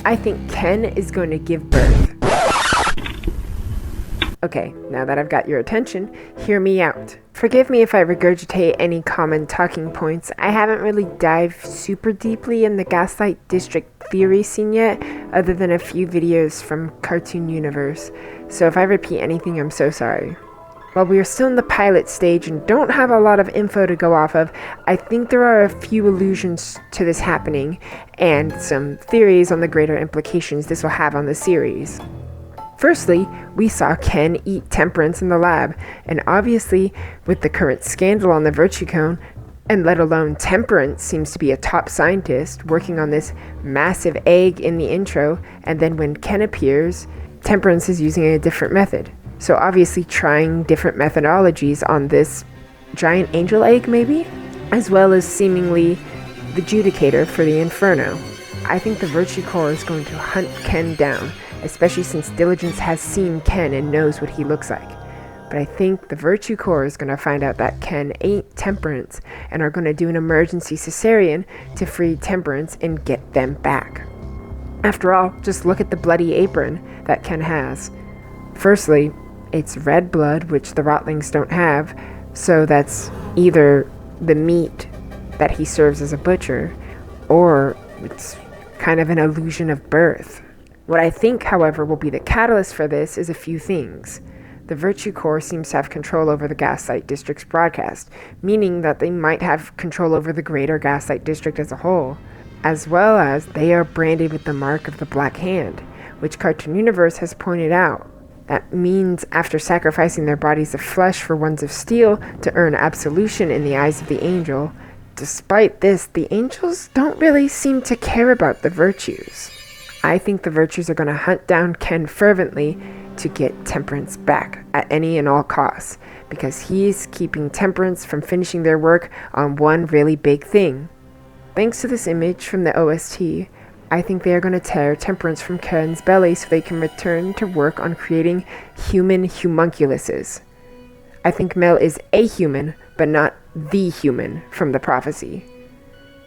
I think Ken is going to give birth. Okay, now that I've got your attention, hear me out. Forgive me if I regurgitate any common talking points. I haven't really dived super deeply in the Gaslight District theory scene yet, other than a few videos from Cartoon Universe. So if I repeat anything, I'm so sorry. While we are still in the pilot stage and don't have a lot of info to go off of, I think there are a few allusions to this happening and some theories on the greater implications this will have on the series. Firstly, we saw Ken eat Temperance in the lab, and obviously, with the current scandal on the Virtue Cone, and let alone Temperance seems to be a top scientist working on this massive egg in the intro, and then when Ken appears, Temperance is using a different method. So obviously trying different methodologies on this giant angel egg maybe, as well as seemingly the judicator for the Inferno. I think the Virtue Core is going to hunt Ken down, especially since Diligence has seen Ken and knows what he looks like. But I think the Virtue Core is going to find out that Ken ain't Temperance and are going to do an emergency cesarean to free Temperance and get them back. After all, just look at the bloody apron that Ken has. Firstly, it's red blood, which the Rotlings don't have, so that's either the meat that he serves as a butcher, or it's kind of an illusion of birth. What I think, however, will be the catalyst for this is a few things. The Virtue Core seems to have control over the Gaslight District's broadcast, meaning that they might have control over the greater Gaslight District as a whole, as well as they are branded with the mark of the Black Hand, which Cartoon Universe has pointed out. That means after sacrificing their bodies of flesh for ones of steel to earn absolution in the eyes of the angel, despite this, the angels don't really seem to care about the virtues. I think the virtues are going to hunt down Ken fervently to get Temperance back at any and all costs, because he's keeping Temperance from finishing their work on one really big thing. Thanks to this image from the OST, I think they are going to tear Temperance from Ken's belly so they can return to work on creating human homunculuses. I think Mel is a human, but not the human from the prophecy.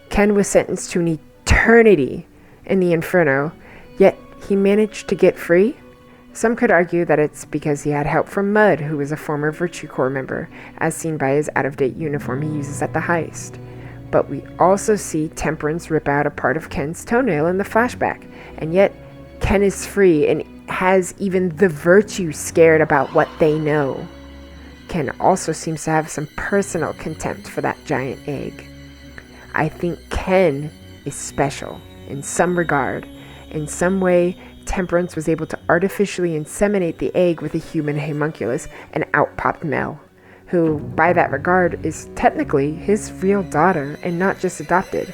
Ken was sentenced to an eternity in the Inferno, yet he managed to get free. Some could argue that it's because he had help from Mud, who was a former Virtue Corps member, as seen by his out-of-date uniform he uses at the heist. But we also see Temperance rip out a part of Ken's toenail in the flashback, and yet Ken is free and has even the Virtue scared about what they know. Ken also seems to have some personal contempt for that giant egg. I think Ken is special in some regard. In some way, Temperance was able to artificially inseminate the egg with a human homunculus, and out popped Mel, who, by that regard, is technically his real daughter and not just adopted.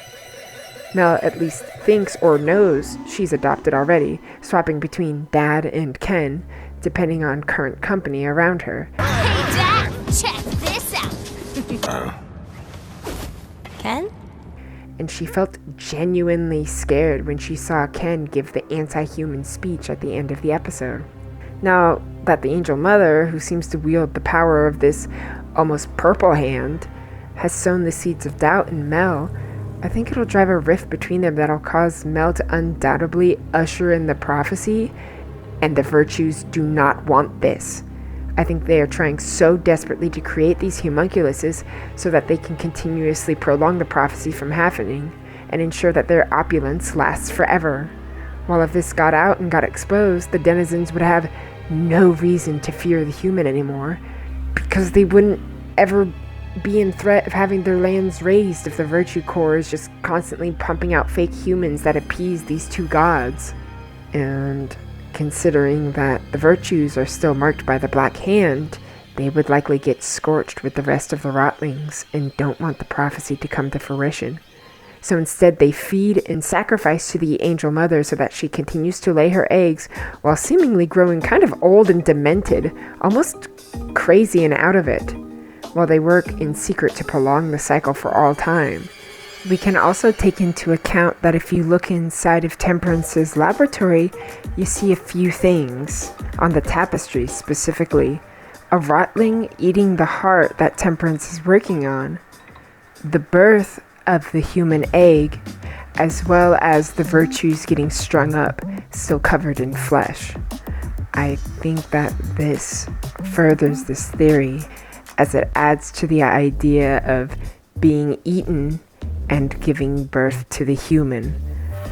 Mel at least thinks or knows she's adopted already, swapping between Dad and Ken, depending on current company around her. Hey Dad, check this out! Ken? And she felt genuinely scared when she saw Ken give the anti-human speech at the end of the episode. Now that the Angel Mother, who seems to wield the power of this almost purple hand, has sown the seeds of doubt in Mel, I think it'll drive a rift between them that'll cause Mel to undoubtedly usher in the prophecy, and the virtues do not want this. I think they are trying so desperately to create these homunculuses so that they can continuously prolong the prophecy from happening and ensure that their opulence lasts forever. While if this got out and got exposed, the denizens would have no reason to fear the human anymore, because they wouldn't ever be in threat of having their lands razed if the Virtue Corps is just constantly pumping out fake humans that appease these two gods. And considering that the virtues are still marked by the Black Hand, they would likely get scorched with the rest of the Rotlings and don't want the prophecy to come to fruition. So instead they feed and sacrifice to the Angel Mother so that she continues to lay her eggs while seemingly growing kind of old and demented, almost crazy and out of it, while they work in secret to prolong the cycle for all time. We can also take into account that if you look inside of Temperance's laboratory, you see a few things. On the tapestry specifically, a Rotling eating the heart that Temperance is working on, the birth of the human egg, as well as the virtues getting strung up, still covered in flesh. I think that this furthers this theory as it adds to the idea of being eaten and giving birth to the human.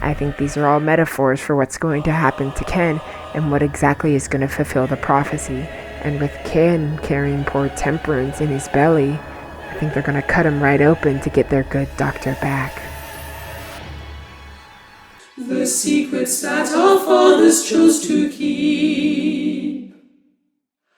I think these are all metaphors for what's going to happen to Ken and what exactly is going to fulfill the prophecy. And with Ken carrying poor Temperance in his belly, I think they're going to cut him right open to get their good doctor back. The secrets that our fathers chose to keep